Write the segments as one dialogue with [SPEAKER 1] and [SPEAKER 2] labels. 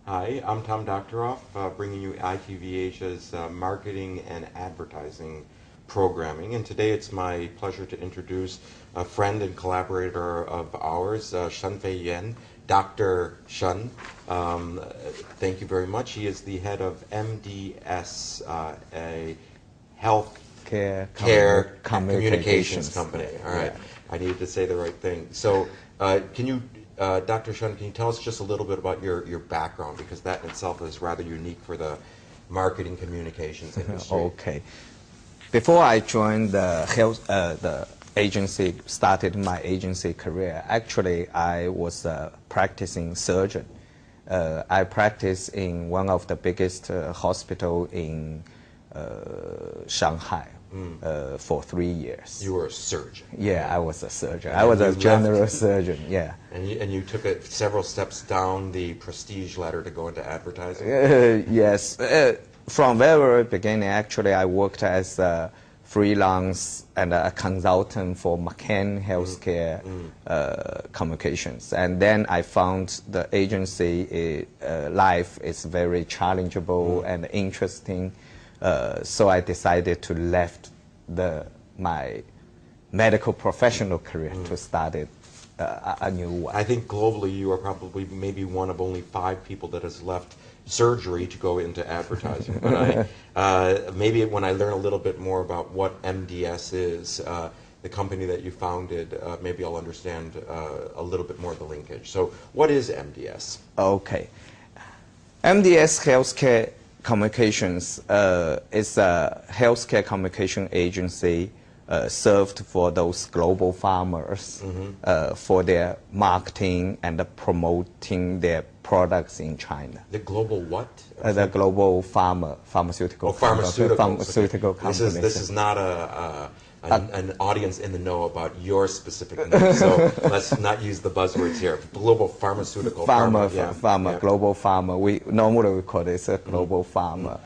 [SPEAKER 1] Hi, I'm Tom Doctoroff, bringing you iTV-Asia's marketing and advertising programming. And today it's my pleasure to introduce a friend and collaborator of ours, Shen, Dr. Shen. Thank you very much. He is the head of MDS, a health care communications company. All right, I needed to say the right thing. So can you Dr. Shen, can you tell us just a little bit about your background, because that in itself is rather unique for the marketing communications industry.
[SPEAKER 2] Okay. Before I joined the agency, started my agency career, actually I was a practicing surgeon. I practiced in one of the biggest hospital in Shanghai. For 3 years.
[SPEAKER 1] You were a surgeon.
[SPEAKER 2] Yeah, I was a surgeon. I was a general surgeon, yeah.
[SPEAKER 1] And you took it several steps down the prestige ladder to go into advertising?
[SPEAKER 2] Yes. From very beginning, actually, I worked as a freelance and a consultant for McCann Healthcare Communications. And then I found the agency life is very challengeable and interesting. So I decided to left my medical professional career to start a new one.
[SPEAKER 1] I think globally you are probably maybe one of only 5 people that has left surgery to go into advertising. But maybe when I learn a little bit more about what MDS is, the company that you founded, maybe I'll understand a little bit more of the linkage. So what is MDS?
[SPEAKER 2] Okay. MDS Healthcare Communications is a healthcare communication agency served for those global farmers for their marketing and promoting their products in China.
[SPEAKER 1] The global what?
[SPEAKER 2] The global pharmaceutical companies.
[SPEAKER 1] This is not an audience in the know about your specific needs, so let's not use the buzzwords here. Global pharmaceutical
[SPEAKER 2] global pharma. We normally call this a global pharma.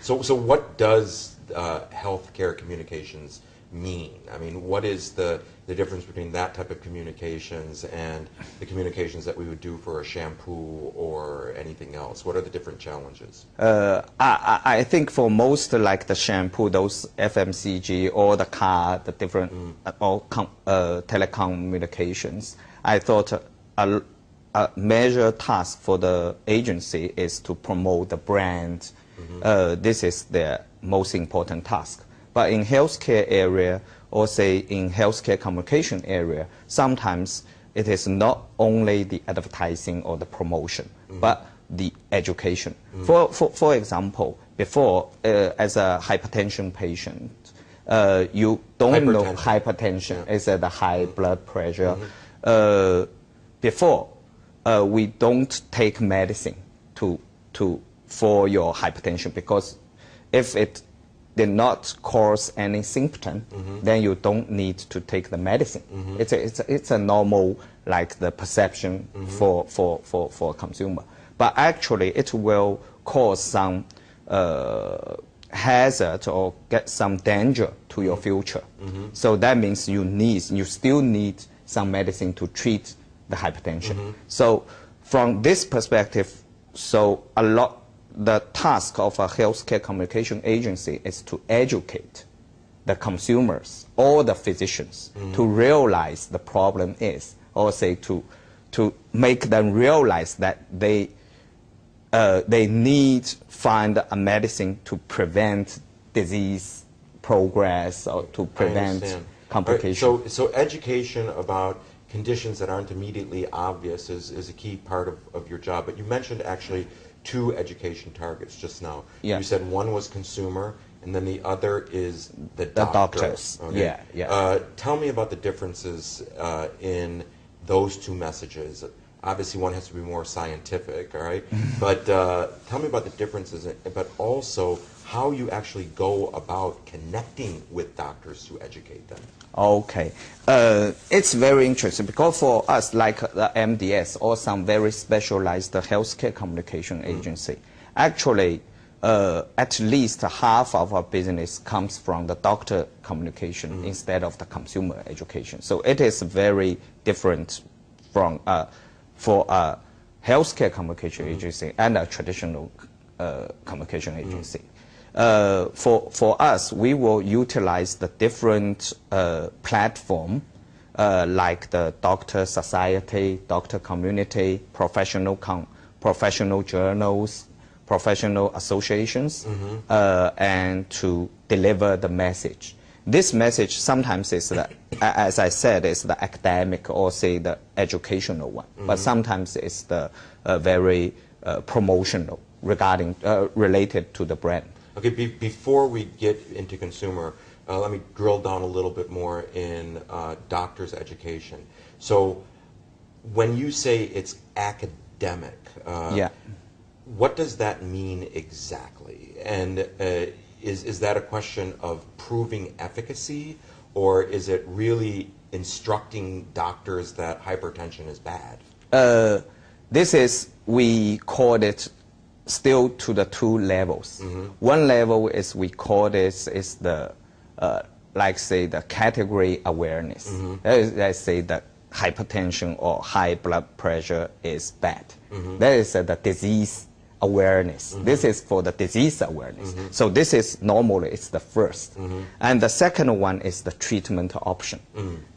[SPEAKER 1] So what does healthcare communications mean? I mean, what is the difference between that type of communications and the communications that we would do for a shampoo or anything else? What are the different challenges?
[SPEAKER 2] I think for most, like the shampoo, those FMCG, or the car, the different telecommunications, I thought a major task for the agency is to promote the brand. This is their most important task. But in healthcare area, or say in healthcare communication area, sometimes it is not only the advertising or the promotion, but the education. For example, before, as a hypertension patient, you don't know hypertension is the high blood pressure. Before, we don't take medicine for your hypertension, because if it did not cause any symptom, then you don't need to take the medicine. It's a normal, like the perception for a consumer. But actually, it will cause some hazard or get some danger to your future. So that means you still need some medicine to treat the hypertension. So from this perspective, the task of a healthcare communication agency is to educate the consumers or the physicians to realize the problem is, or say to make them realize that they need find a medicine to prevent disease progress or to prevent complications.
[SPEAKER 1] Right, so education about conditions that aren't immediately obvious is a key part of your job. But you mentioned actually 2 education targets just now.
[SPEAKER 2] Yeah.
[SPEAKER 1] You said one was consumer, and then the other is the doctors.
[SPEAKER 2] Okay. Yeah.
[SPEAKER 1] Tell me about the differences in those 2 messages. Obviously, one has to be more scientific, all right? But tell me about the differences, but also how you actually go about connecting with doctors to educate them.
[SPEAKER 2] Okay. It's very interesting, because for us, like the MDS or some very specialized healthcare communication agency, actually, at least half of our business comes from the doctor communication instead of the consumer education. So it is very different from for a healthcare communication agency and a traditional communication agency. For us, we will utilize the different platform like the doctor society, doctor community, professional journals, professional associations, and to deliver the message. This message sometimes is, as I said, is the academic or say the educational one, but sometimes it's the very promotional regarding related to the brand.
[SPEAKER 1] Okay, before we get into consumer, let me drill down a little bit more in doctors' education. So when you say it's academic, what does that mean exactly? And is that a question of proving efficacy, or is it really instructing doctors that hypertension is bad?
[SPEAKER 2] We call it still to the two levels. One level is we call this is the, like say the category awareness. Let's say that hypertension or high blood pressure is bad. That is the disease awareness. This is for the disease awareness. So this is normally it's the first. And the second one is the treatment option.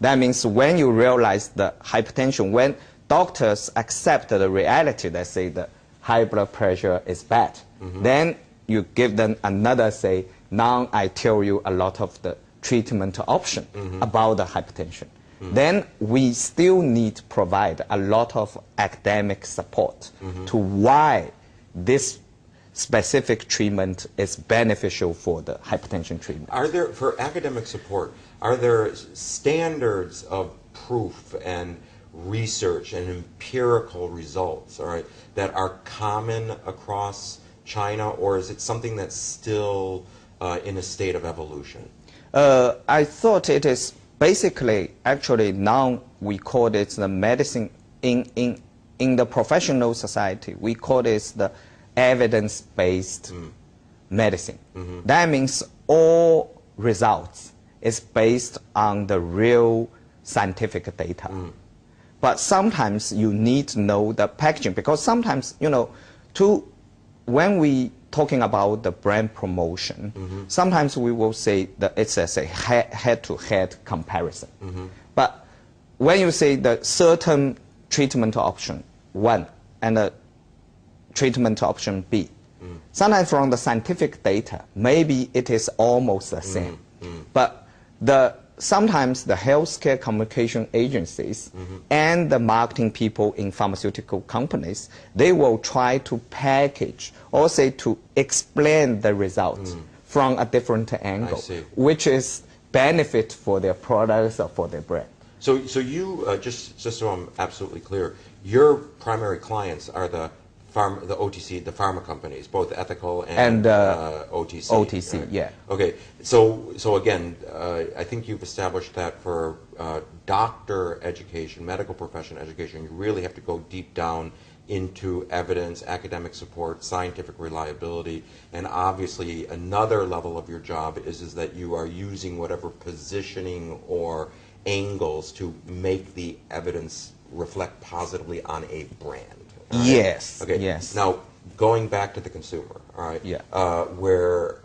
[SPEAKER 2] That means when you realize the hypertension, when doctors accept the reality that say the high blood pressure is bad, then you give them another say, now I tell you a lot of the treatment option about the hypertension. Then we still need to provide a lot of academic support to why this specific treatment is beneficial for the hypertension treatment.
[SPEAKER 1] Are there, for academic support, are there standards of proof and research and empirical results, all right, that are common across China, or is it something that's still in a state of evolution?
[SPEAKER 2] I thought it is basically, actually now we call it the medicine, in the professional society, we call it the evidence-based medicine. That means all results is based on the real scientific data. But sometimes you need to know the packaging, because sometimes, you know, when we talking about the brand promotion, sometimes we will say that it's a head-to-head comparison. But when you say the certain treatment option 1 and a treatment option B, sometimes from the scientific data, maybe it is almost the same. But sometimes the healthcare communication agencies and the marketing people in pharmaceutical companies, they will try to package or say to explain the results from a different angle, which is benefit for their products or for their brand.
[SPEAKER 1] So you, just so I'm absolutely clear, your primary clients are the OTC, the pharma companies, both ethical and OTC.
[SPEAKER 2] OTC,
[SPEAKER 1] right?
[SPEAKER 2] yeah.
[SPEAKER 1] Okay, so again, I think you've established that for doctor education, medical profession education, you really have to go deep down into evidence, academic support, scientific reliability, and obviously another level of your job is that you are using whatever positioning or angles to make the evidence reflect positively on a brand.
[SPEAKER 2] Right? Yes.
[SPEAKER 1] Okay.
[SPEAKER 2] Yes.
[SPEAKER 1] Now, going back to the consumer, all right,
[SPEAKER 2] yeah.
[SPEAKER 1] Where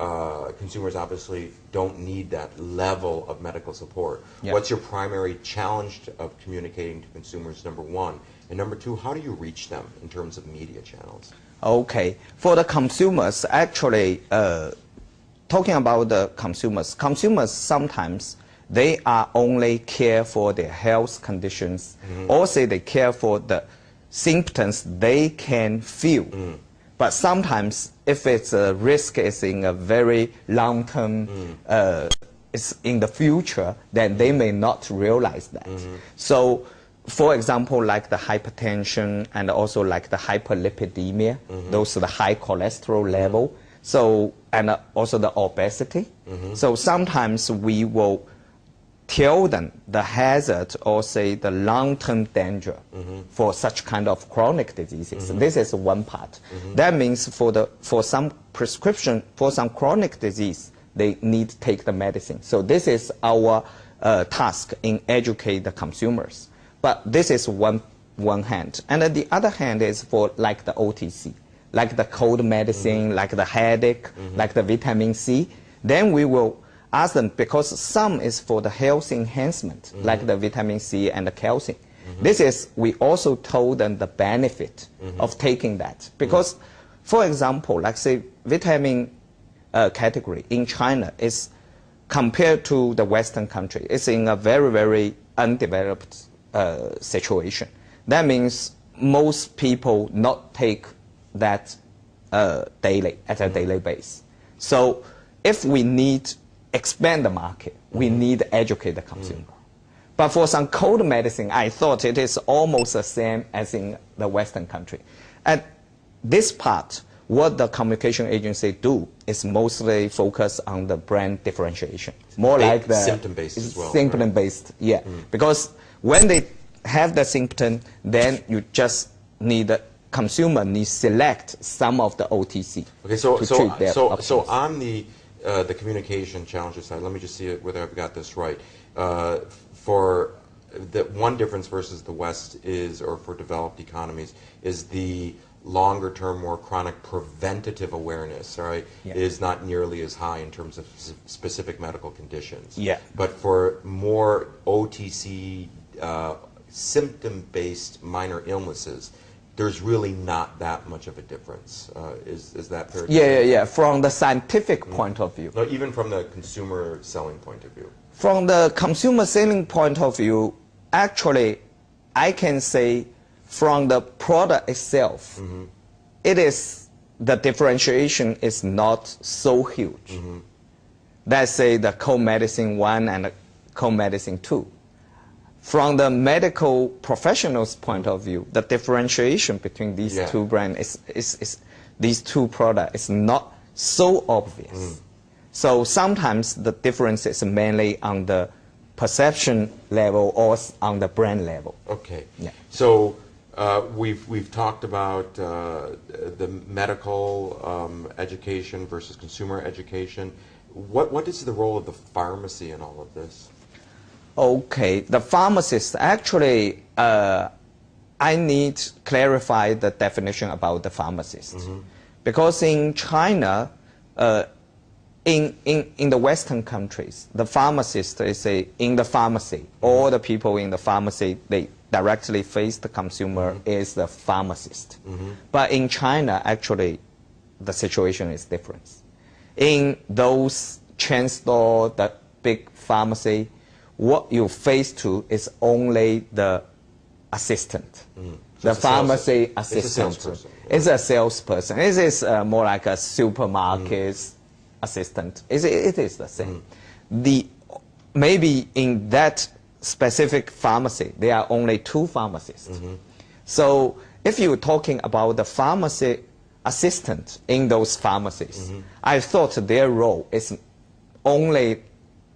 [SPEAKER 1] consumers obviously don't need that level of medical support.
[SPEAKER 2] Yeah.
[SPEAKER 1] What's your primary challenge of communicating to consumers, number one? And number two, how do you reach them in terms of media channels?
[SPEAKER 2] Okay. For the consumers, actually, talking about the consumers sometimes they are only care for their health conditions, or say they care for the symptoms they can feel. But sometimes if it's a risk is in a very long term, it's in the future, then they may not realize that. So for example, like the hypertension and also like the hyperlipidemia, those are the high cholesterol level, so, and also the obesity. So sometimes we will tell them the hazard or say the long-term danger for such kind of chronic diseases. This is one part. That means for some prescription, for some chronic disease, they need to take the medicine. So this is our task in educate the consumers. But this is one one hand. And then the other hand is for like the OTC, like the cold medicine, like the headache, like the vitamin C. Then we will ask them, because some is for the health enhancement, like the vitamin C and the calcium. This is, we also told them the benefit of taking that. Because, for example, like say vitamin category in China is compared to the Western country, it's in a very, very undeveloped situation. That means most people not take that daily, at a daily base. So if we need expand the market, we need to educate the consumer. But for some cold medicine, I thought it is almost the same as in the Western country. At this part, what the communication agency do is mostly focus on the brand differentiation. More like the
[SPEAKER 1] symptom-based as well.
[SPEAKER 2] Symptom-based, yeah. Because when they have the symptom, then you just need the consumer needs select some of the OTC.
[SPEAKER 1] Okay, so on the communication challenges side, let me just see whether I've got this right. For the one difference versus the West is, or for developed economies, is the longer term, more chronic preventative awareness, right, is not nearly as high in terms of specific medical conditions.
[SPEAKER 2] Yeah.
[SPEAKER 1] But for more OTC, symptom-based minor illnesses, there's really not that much of a difference. Is that fair to say?
[SPEAKER 2] Yeah. From the scientific point of view.
[SPEAKER 1] No, even from the consumer selling point of view.
[SPEAKER 2] From the consumer selling point of view, actually, I can say from the product itself, it is, the differentiation is not so huge. Let's say the co-medicine 1 and the co-medicine 2. From the medical professional's point of view, the differentiation between these two brands these two products is not so obvious. So sometimes the difference is mainly on the perception level or on the brand level.
[SPEAKER 1] Okay.
[SPEAKER 2] Yeah.
[SPEAKER 1] So we've talked about the medical education versus consumer education. What is the role of the pharmacy in all of this?
[SPEAKER 2] Okay, the pharmacist, actually, I need to clarify the definition about the pharmacist. Because in China, in the Western countries, the pharmacist is in the pharmacy. All the people in the pharmacy, they directly face the consumer is the pharmacist. But in China, actually, the situation is different. In those chain store, the big pharmacy, what you face to is only the assistant. The pharmacy assistant. It's a salesperson. It is more like a supermarket assistant. It is the same. Maybe in that specific pharmacy, there are only 2 pharmacists. So if you're talking about the pharmacy assistant in those pharmacies, I thought their role is only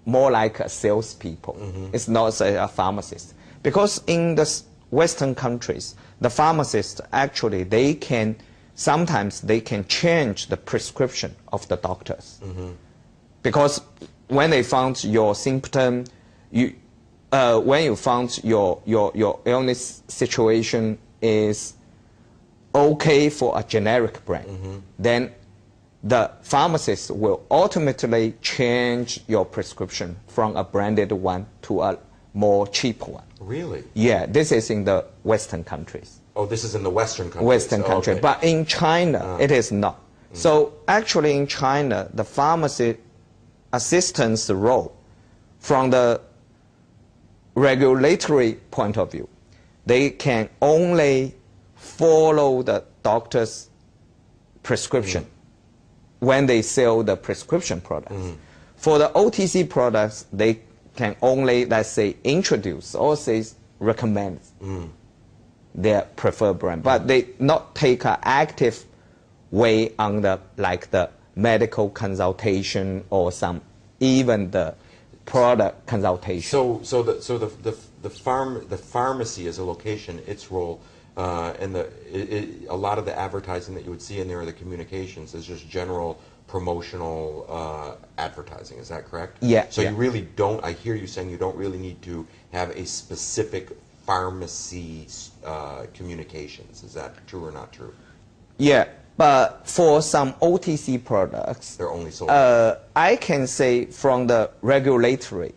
[SPEAKER 2] more like a salespeople. It's not a pharmacist. Because in the Western countries, the pharmacists actually, sometimes they can change the prescription of the doctors. Because when they found your symptom, when you found your illness situation is okay for a generic brand, then the pharmacist will ultimately change your prescription from a branded one to a more cheap one.
[SPEAKER 1] Really?
[SPEAKER 2] Yeah, this is in the Western countries.
[SPEAKER 1] Oh, this is in the Western countries.
[SPEAKER 2] Western country,
[SPEAKER 1] okay.
[SPEAKER 2] But in China, it is not. So actually in China, the pharmacy assistant's role, from the regulatory point of view, they can only follow the doctor's prescription when they sell the prescription products. For the OTC products, they can only, let's say, introduce or say recommend their preferred brand, but they not take an active way on the medical consultation or even the product consultation.
[SPEAKER 1] So the pharmacy as a location, its role, and a lot of the advertising that you would see in there, the communications, is just general promotional advertising. Is that correct?
[SPEAKER 2] Yeah.
[SPEAKER 1] So you really don't. I hear you saying you don't really need to have a specific pharmacy communications. Is that true or not true?
[SPEAKER 2] Yeah, but for some OTC products,
[SPEAKER 1] They're only sold.
[SPEAKER 2] I can say from the regulatory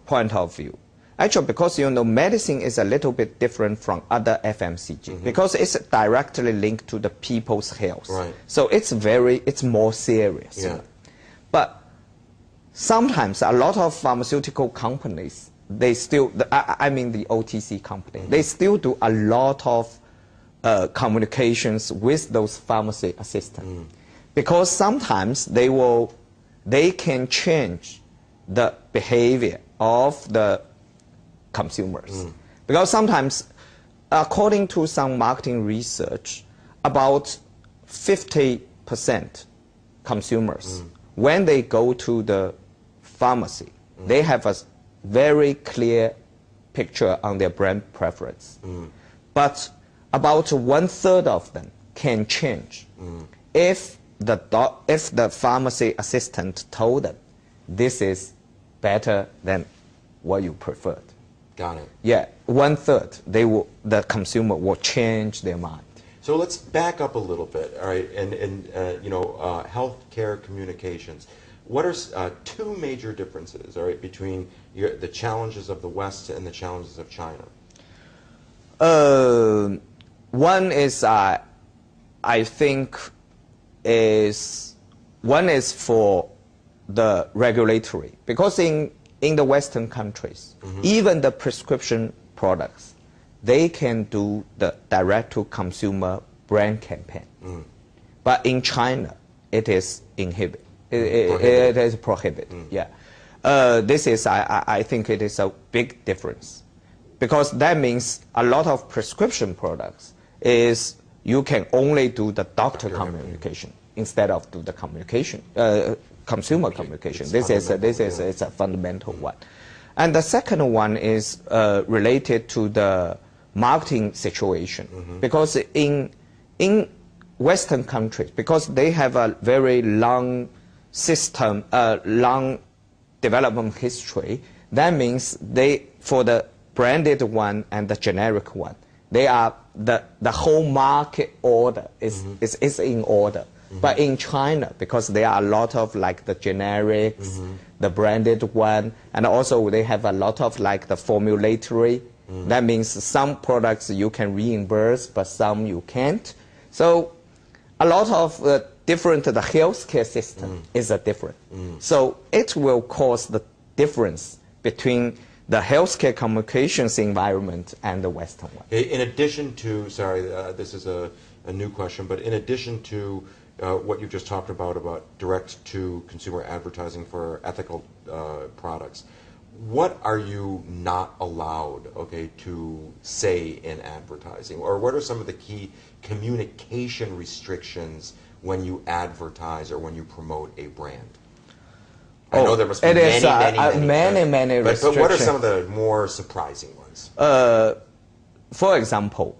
[SPEAKER 2] point of view, actually, because medicine is a little bit different from other FMCG because it's directly linked to the people's health.
[SPEAKER 1] Right.
[SPEAKER 2] So it's more serious.
[SPEAKER 1] Yeah.
[SPEAKER 2] But sometimes a lot of pharmaceutical companies, they still, I mean the OTC company, they still do a lot of communications with those pharmacy assistants because sometimes they can change the behavior of the consumers. Because sometimes, according to some marketing research, about 50% consumers, when they go to the pharmacy, they have a very clear picture on their brand preference. But about 1/3 of them can change if the pharmacy assistant told them this is better than what you preferred.
[SPEAKER 1] Got it.
[SPEAKER 2] Yeah, 1/3 the consumer will change their mind.
[SPEAKER 1] So let's back up a little bit, all right? And healthcare communications. What are two major differences, all right, between the challenges of the West and the challenges of China?
[SPEAKER 2] One is I think one is for the regulatory, because in the Western countries, even the prescription products, they can do the direct-to-consumer brand campaign. But in China, it is inhibited. It is prohibited. Yeah. This is, I think it is a big difference. Because that means a lot of prescription products is you can only do the doctor communication instead of do the communication, consumer communication. This is it's a fundamental one. And the second one is related to the marketing situation. Because in Western countries, because they have a very long system, long development history, that means for the branded one and the generic one, they are the whole market order is in order. But in China, because there are a lot of like the generics, the branded one, and also they have a lot of like the formulatory. That means some products you can reimburse, but some you can't. So a lot of the healthcare system is a different. So it will cause the difference between the healthcare communications environment and the Western one.
[SPEAKER 1] In addition to, sorry, this is a new question, but in addition to what you just talked about direct-to-consumer advertising for ethical products, what are you not allowed, okay, to say in advertising? Or what are some of the key communication restrictions when you advertise or when you promote a brand? I know there must be many
[SPEAKER 2] restrictions.
[SPEAKER 1] But what are some of the more surprising ones?
[SPEAKER 2] For example,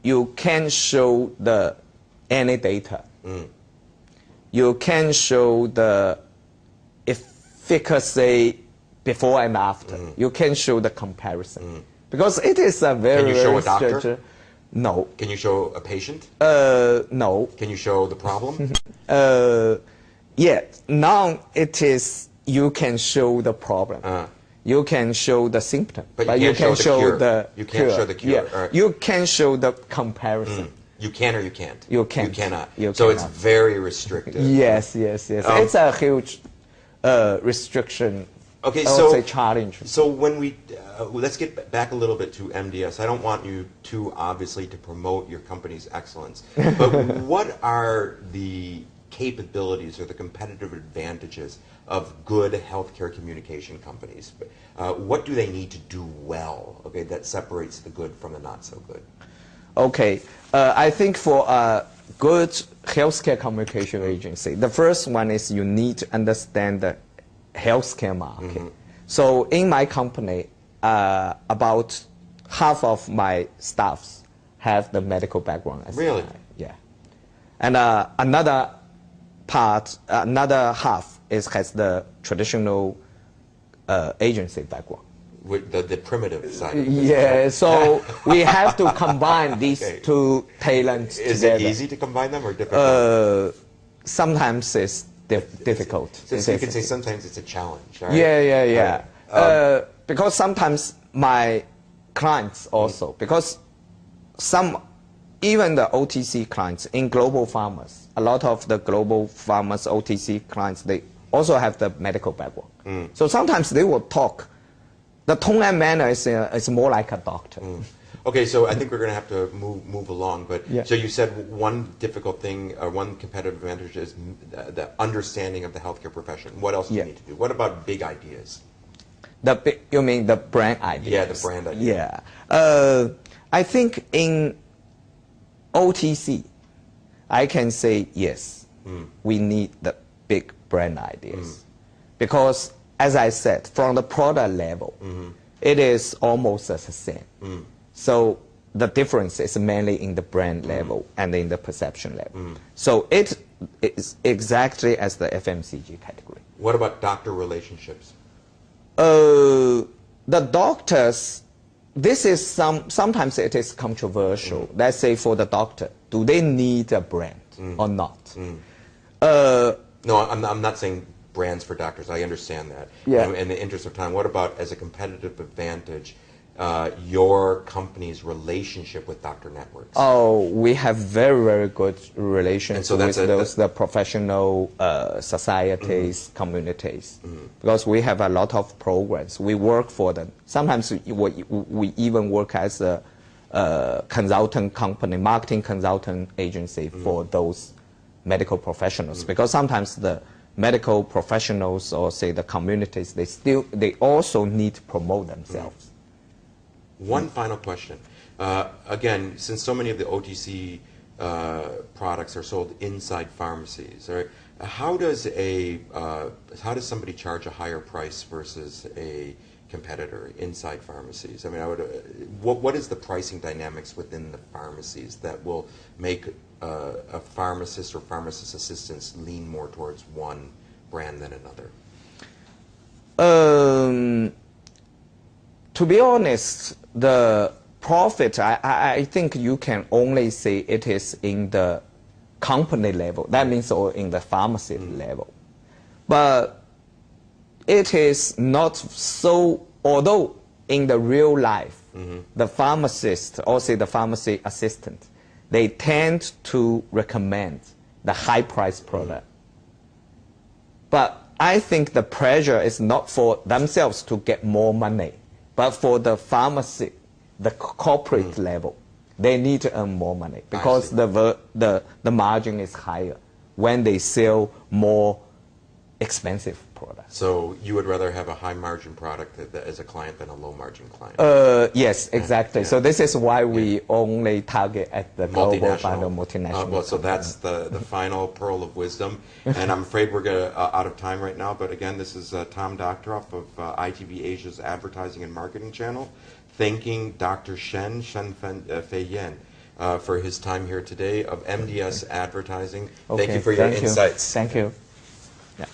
[SPEAKER 2] you can show any data. You can show the efficacy before and after. You can show the comparison. Because it is a very...
[SPEAKER 1] Can you show a doctor?
[SPEAKER 2] No.
[SPEAKER 1] Can you show a patient?
[SPEAKER 2] No.
[SPEAKER 1] Can you show the problem?
[SPEAKER 2] Yeah, now it is, you can show the problem. You can show the symptom.
[SPEAKER 1] But you can't show the cure. You can't
[SPEAKER 2] cure.
[SPEAKER 1] show the cure.
[SPEAKER 2] Yeah. You can show the comparison.
[SPEAKER 1] You can or you can't?
[SPEAKER 2] You can't.
[SPEAKER 1] You cannot.
[SPEAKER 2] You
[SPEAKER 1] so
[SPEAKER 2] cannot.
[SPEAKER 1] It's very restrictive.
[SPEAKER 2] Yes. It's a huge restriction.
[SPEAKER 1] Okay,
[SPEAKER 2] so challenge.
[SPEAKER 1] So when let's get back a little bit to MDS. I don't want you to obviously to promote your company's excellence, but what are the capabilities or the competitive advantages of good healthcare communication companies? What do they need to do well, okay, that separates the good from the not so good?
[SPEAKER 2] Okay, I think for a good healthcare communication agency, the first one is you need to understand the healthcare market. So in my company, about half of my staffs have the medical background.
[SPEAKER 1] Really?
[SPEAKER 2] Yeah. And another half has the traditional agency background.
[SPEAKER 1] with the primitive side of it.
[SPEAKER 2] Yeah, so we have to combine these two talents
[SPEAKER 1] Is
[SPEAKER 2] together.
[SPEAKER 1] it easy to combine them or difficult?
[SPEAKER 2] Sometimes it's difficult.
[SPEAKER 1] So you could say sometimes it's a challenge, right?
[SPEAKER 2] Yeah. Because sometimes my clients also, because even the OTC clients in global pharmas, a lot of the global pharmas OTC clients, they also have the medical background. So sometimes they will talk. The tone and manner is more like a doctor.
[SPEAKER 1] Okay, so I think we're going to have to move along. But
[SPEAKER 2] Yeah.
[SPEAKER 1] so you said one difficult thing, or one competitive advantage is the understanding of the healthcare profession. What else do you need to do? What about big ideas?
[SPEAKER 2] You mean the brand ideas?
[SPEAKER 1] Yeah, the brand ideas.
[SPEAKER 2] Yeah. I think in OTC, I can say yes, we need the big brand ideas. Because, as I said, from the product level, it is almost the same. So the difference is mainly in the brand level and in the perception level. So it is exactly as the FMCG category.
[SPEAKER 1] What about doctor relationships?
[SPEAKER 2] The doctors, this is sometimes it is controversial. Let's say for the doctor, do they need a brand or not?
[SPEAKER 1] No, I'm not saying brands for doctors. I understand that.
[SPEAKER 2] Yeah.
[SPEAKER 1] In the interest of time, what about as a competitive advantage, your company's relationship with doctor networks?
[SPEAKER 2] Oh, we have very, very good relations
[SPEAKER 1] so
[SPEAKER 2] with the professional societies, communities, because we have a lot of programs. We work for them. Sometimes we even work as a consultant company, marketing consultant agency for those medical professionals, because sometimes the medical professionals or say the communities, they also need to promote themselves.
[SPEAKER 1] One final question. Again, since so many of the OTC products are sold inside pharmacies, right? How does somebody charge a higher price versus a competitor inside pharmacies? I mean, what is the pricing dynamics within the pharmacies that will make a pharmacist or pharmacist assistants lean more towards one brand than another?
[SPEAKER 2] To be honest, the profit, I think you can only say it is in the company level. That means or in the pharmacy level. But it is not so, although in the real life, the pharmacist or say the pharmacy assistant, they tend to recommend the high price product. But I think the pressure is not for themselves to get more money, but for the pharmacy, the corporate level. They need to earn more money because the margin is higher when they sell more expensive products.
[SPEAKER 1] So you would rather have a high margin product as a client than a low margin client?
[SPEAKER 2] Yes, exactly. Yeah. So this is why we only target at the global multinational.
[SPEAKER 1] Well, so that's the final pearl of wisdom. And I'm afraid we're out of time right now. But again, this is Tom Doctoroff of iTV-Asia's advertising and marketing channel, thanking Dr. Shen Fei Yan for his time here today of MDS Advertising.
[SPEAKER 2] Okay,
[SPEAKER 1] thank you for your insights.
[SPEAKER 2] Thank you. Yeah.